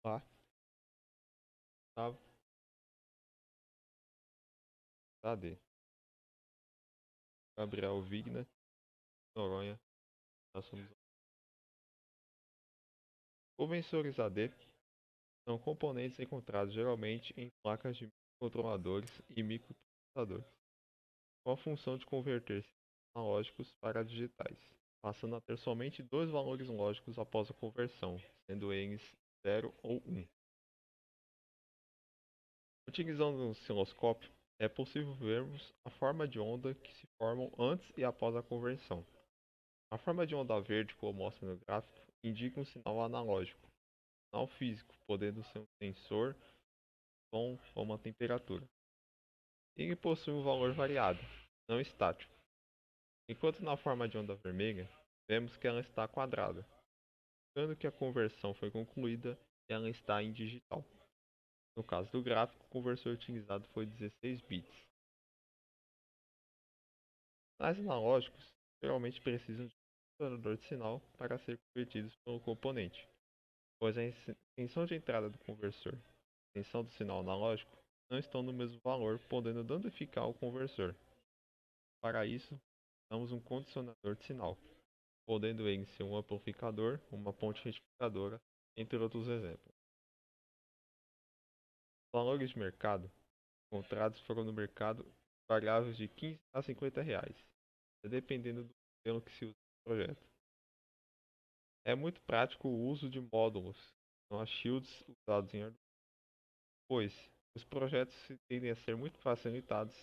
Olá, Gustavo, AD, Gabriel Vigna, Noronha, nós somos conversores AD são componentes encontrados geralmente em placas de microcontroladores e microprocessadores, com a função de converter sinais analógicos para digitais, passando a ter somente dois valores lógicos após a conversão, sendo eles 0 ou 1. Utilizando um osciloscópio, é possível vermos a forma de onda que se formam antes e após a conversão. A forma de onda verde, como mostra no gráfico, indica um sinal analógico, sinal físico, podendo ser um sensor, som ou uma temperatura. Ele possui um valor variável, não estático. Enquanto na forma de onda vermelha, vemos que ela está quadrada, indicando que a conversão foi concluída e ela está em digital. No caso do gráfico, o conversor utilizado foi 16 bits. Sinais analógicos geralmente precisam de um transformador de sinal para ser convertidos pelo componente, pois a extensão de entrada do conversor e a extensão do sinal analógico não estão no mesmo valor, podendo danificar o conversor. Para isso, usamos um condicionador de sinal, podendo ele ser um amplificador, uma ponte retificadora, entre outros exemplos. Os valores de mercado encontrados foram no mercado variáveis de 15 a 50 reais, dependendo do modelo que se usa no projeto. É muito prático o uso de módulos, são as shields usados em Arduino, pois os projetos tendem a ser muito facilitados,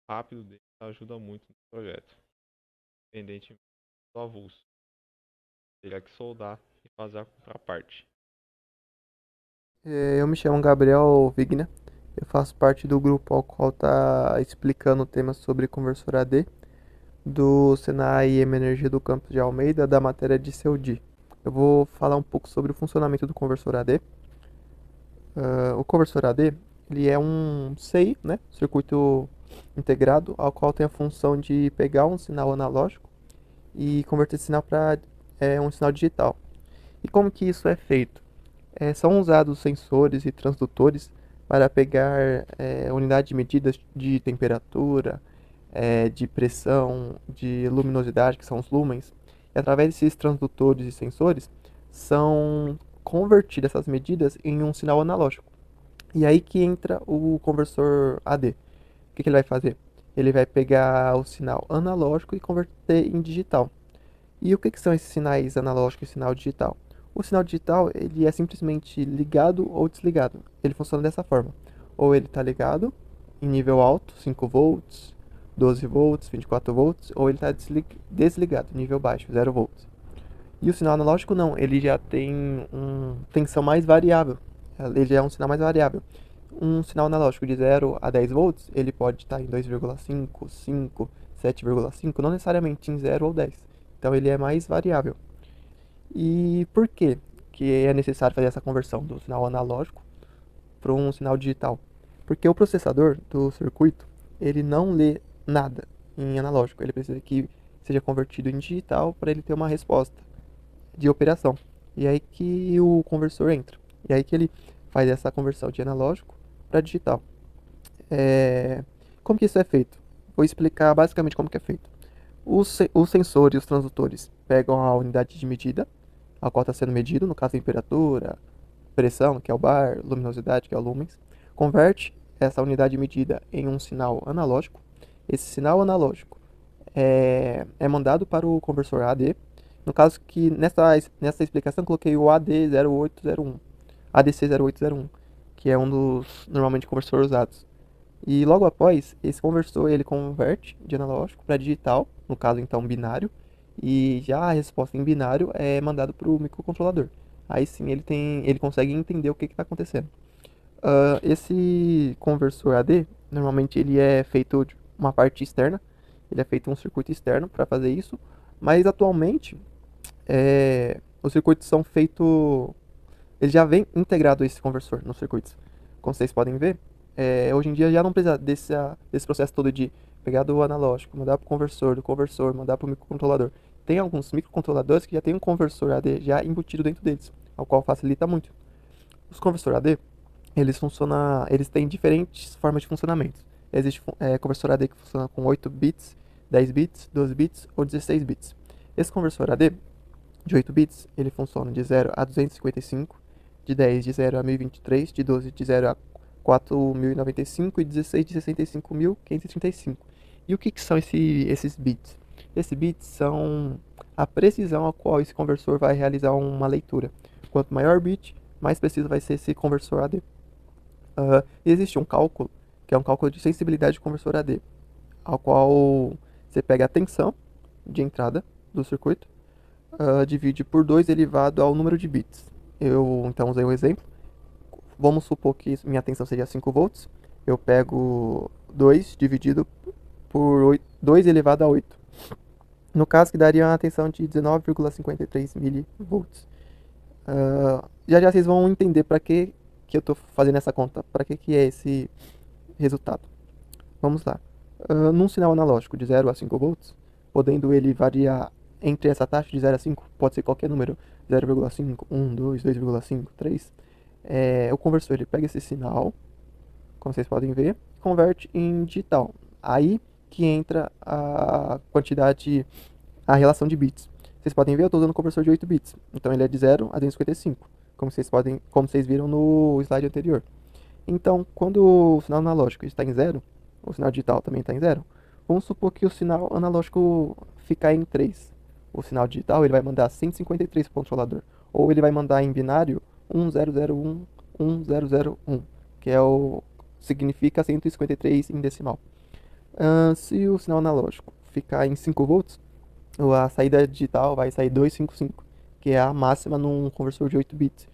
rápido deles ajuda muito no projeto, independentemente do avulso. Teria que soldar e fazer a contraparte. Eu me chamo Gabriel Vigna, eu faço parte do grupo ao qual está explicando o tema sobre conversor AD do Senai Energia do Campus de Almeida, da matéria de CEUDI. Eu vou falar um pouco sobre o funcionamento do conversor AD. O conversor AD ele é um CI, né, circuito integrado, ao qual tem a função de pegar um sinal analógico e converter esse sinal para um sinal digital. E como que isso é feito? São usados sensores e transdutores para pegar unidade de medidas de temperatura, de pressão, de luminosidade, que são os lumens. E através desses transdutores e sensores, são convertidas essas medidas em um sinal analógico. E aí que entra o conversor AD. O que ele vai fazer? Ele vai pegar o sinal analógico e converter em digital. E o que são esses sinais analógicos e sinal digital? O sinal digital ele é simplesmente ligado ou desligado. Ele funciona dessa forma. Ou ele está ligado em nível alto, 5 volts, 12 volts, 24 volts, ou ele está desligado, nível baixo, 0 volts. E o sinal analógico não, ele já tem uma tensão mais variável. Ele já é um sinal mais variável. Um sinal analógico de 0 a 10 volts, ele pode estar em 2,5, 5, 7,5, não necessariamente em 0 ou 10. Então ele é mais variável. E por que que é necessário fazer essa conversão do sinal analógico para um sinal digital? Porque o processador do circuito, ele não lê nada em analógico, ele precisa que seja convertido em digital para ele ter uma resposta de operação. E aí que o conversor entra. E aí que ele faz essa conversão de analógico para digital. Como que isso é feito? Vou explicar basicamente como que é feito. Os sensores e os transdutores pegam a unidade de medida, a qual está sendo medido, no caso temperatura, pressão, que é o bar, luminosidade, que é o lumens, converte essa unidade de medida em um sinal analógico. Esse sinal analógico é mandado para o conversor AD. No caso que nessa explicação eu coloquei o AD0801, ADC0801, que é um dos normalmente conversores usados. E logo após, esse conversor ele converte de analógico para digital, no caso então binário, e já a resposta em binário é mandada para o microcontrolador. Aí sim ele consegue entender o que está acontecendo. Esse conversor AD, normalmente ele é feito de uma parte externa, ele é feito um circuito externo para fazer isso, mas atualmente os circuitos são feitos, ele já vem integrado esse conversor nos circuitos. Como vocês podem ver, hoje em dia já não precisa desse processo todo de pegar do analógico, mandar para o conversor, do conversor, mandar para o microcontrolador. Tem alguns microcontroladores que já tem um conversor AD já embutido dentro deles, o qual facilita muito. Os conversores AD, eles têm diferentes formas de funcionamento. Existe conversor AD que funciona com 8 bits, 10 bits, 12 bits ou 16 bits. Esse conversor AD de 8 bits, ele funciona de 0 a 255, de 10 de 0 a 1023, de 12 de 0 a 4095 e 16 de 65.535. E o que são esses bits? Esses bits são a precisão a qual esse conversor vai realizar uma leitura. Quanto maior o bit, mais preciso vai ser esse conversor AD. Existe um cálculo, que é um cálculo de sensibilidade do conversor AD, ao qual você pega a tensão de entrada do circuito, divide por 2 elevado ao número de bits. Eu então usei um exemplo. Vamos supor que minha tensão seja 5 volts. Eu pego 2 dividido por 2 elevado a 8. No caso, que daria uma tensão de 19,53 milivolts. Já já vocês vão entender para que eu estou fazendo essa conta, para que é esse resultado. Vamos lá. Num sinal analógico de 0 a 5 volts, podendo ele variar entre essa taxa de 0 a 5, pode ser qualquer número, 0,5, 1, 2, 2,5, 3. O conversor ele pega esse sinal, como vocês podem ver, e converte em digital. Aí que entra a quantidade, a relação de bits. Vocês podem ver, eu estou usando um conversor de 8 bits, então ele é de 0 a 255, como vocês viram no slide anterior. Então, quando o sinal analógico está em 0, o sinal digital também está em 0, vamos supor que o sinal analógico ficar em 3. O sinal digital ele vai mandar 153 para o controlador, ou ele vai mandar em binário 1001, 1001, que significa 153 em decimal. Se o sinal analógico ficar em 5 volts, a saída digital vai sair 255, que é a máxima num conversor de 8 bits,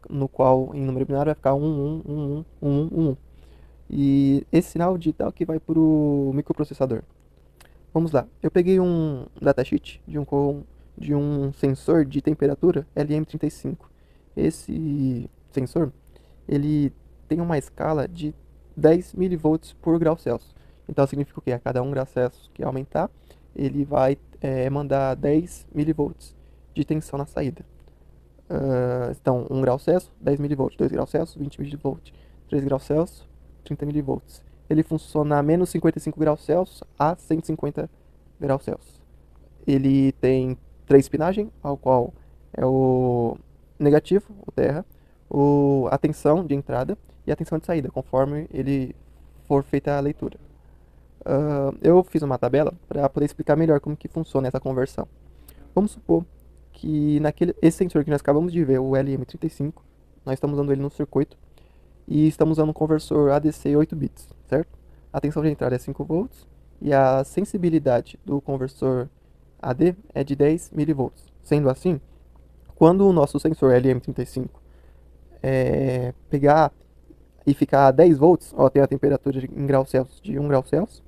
no qual em número binário vai ficar 111111. E esse sinal digital que vai para o microprocessador. Vamos lá, eu peguei um datasheet de um sensor de temperatura LM35. Esse sensor, ele tem uma escala de 10 milivolts por grau Celsius. Então significa o quê? A cada 1 grau Celsius que aumentar, ele vai mandar 10 milivolts de tensão na saída. Então, 1 grau Celsius, 10 milivolts, 2 graus Celsius, 20 milivolts, 3 graus Celsius, 30 milivolts. Ele funciona a menos 55 graus Celsius a 150 graus Celsius. Ele tem 3 pinagens, ao qual é o negativo, o terra, a tensão de entrada e a tensão de saída, conforme ele for feita a leitura. Eu fiz uma tabela para poder explicar melhor como que funciona essa conversão. Vamos supor que esse sensor que nós acabamos de ver, o LM35, nós estamos usando ele no circuito e estamos usando um conversor ADC 8 bits, certo? A tensão de entrada é 5 volts e a sensibilidade do conversor AD é de 10 milivolts. Sendo assim, quando o nosso sensor LM35 pegar e ficar a 10 volts, tem a temperatura em graus Celsius de 1 grau Celsius,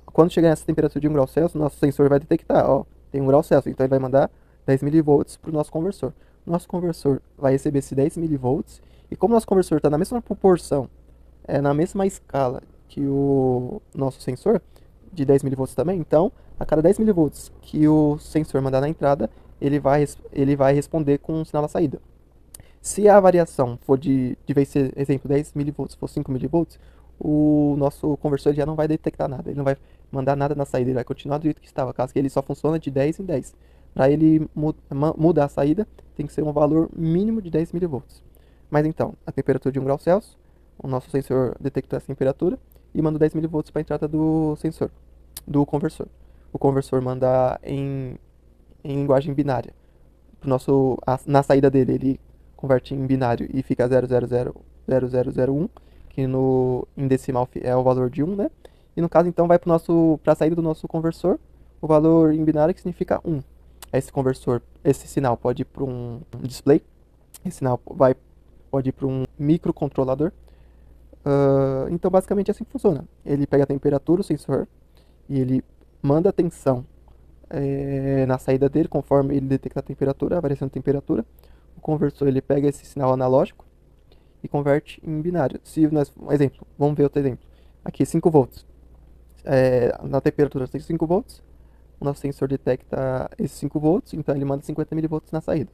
quando chegar nessa temperatura de 1 grau Celsius, nosso sensor vai detectar, tem 1 grau Celsius, então ele vai mandar 10 milivolts para o nosso conversor. Nosso conversor vai receber esse 10 milivolts, e como nosso conversor está na mesma proporção, na mesma escala que o nosso sensor, de 10 milivolts também, então, a cada 10 milivolts que o sensor mandar na entrada, ele vai responder com um sinal na saída. Se a variação for de vez ser, exemplo, 10 milivolts, for 5 milivolts, o nosso conversor já não vai detectar nada, ele não vai mandar nada na saída, ele vai continuar do jeito que estava, caso que ele só funciona de 10 em 10. Para ele mudar a saída, tem que ser um valor mínimo de 10 milivolts. Mas então, a temperatura de 1 grau Celsius, o nosso sensor detectou essa temperatura e manda 10 milivolts para a entrada do sensor, do conversor. O conversor manda em linguagem binária. Na saída dele, ele converte em binário e fica 0000001, que em decimal é o valor de 1, né? E no caso, então, vai para a saída do nosso conversor, o valor em binário que significa 1. Esse sinal pode ir para um display, esse sinal pode ir para um microcontrolador. Então, basicamente, é assim que funciona. Ele pega a temperatura, o sensor, e ele manda a tensão na saída dele, conforme ele detecta a temperatura, a variação de temperatura. O conversor ele pega esse sinal analógico e converte em binário. Exemplo, vamos ver outro exemplo. Aqui, 5 volts. Na temperatura tem 5 volts. O nosso sensor detecta esses 5 volts, então ele manda 50 milivolts na saída.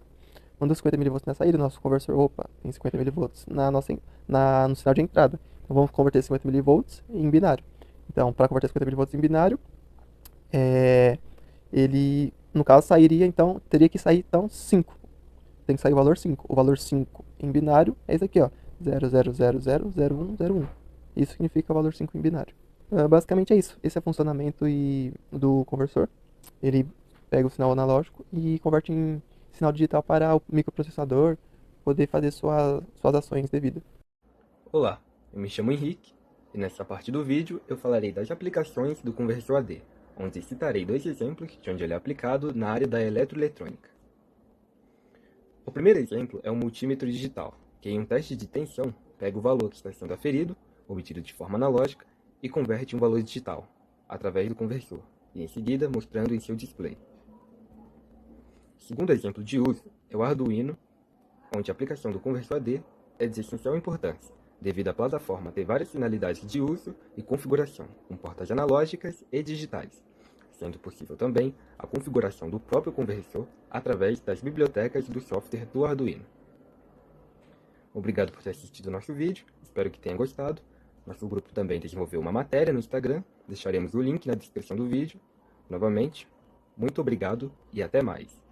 Manda 50 mV na saída, nosso conversor, opa, tem 50 mV no sinal de entrada. Então vamos converter 50 mV em binário. Então, para converter 50 mV em binário, ele, no caso, sairia, então, teria que sair, então, 5. Tem que sair o valor 5. O valor 5 em binário é esse aqui, ó, 00000101. Isso significa o valor 5 em binário. Basicamente é isso. Esse é o funcionamento do conversor. Ele pega o sinal analógico e converte em sinal digital para o microprocessador poder fazer suas ações devidas. Olá, eu me chamo Henrique e nesta parte do vídeo eu falarei das aplicações do conversor AD, onde citarei 2 exemplos de onde ele é aplicado na área da eletroeletrônica. O primeiro exemplo é um multímetro digital, que em um teste de tensão pega o valor que está sendo aferido, obtido de forma analógica, e converte em um valor digital, através do conversor, e em seguida mostrando em seu display. O segundo exemplo de uso é o Arduino, onde a aplicação do conversor AD é de essencial importância, devido à plataforma ter várias finalidades de uso e configuração, com portas analógicas e digitais, sendo possível também a configuração do próprio conversor através das bibliotecas do software do Arduino. Obrigado por ter assistido nosso vídeo, espero que tenha gostado. Nosso grupo também desenvolveu uma matéria no Instagram, deixaremos o link na descrição do vídeo. Novamente, muito obrigado e até mais!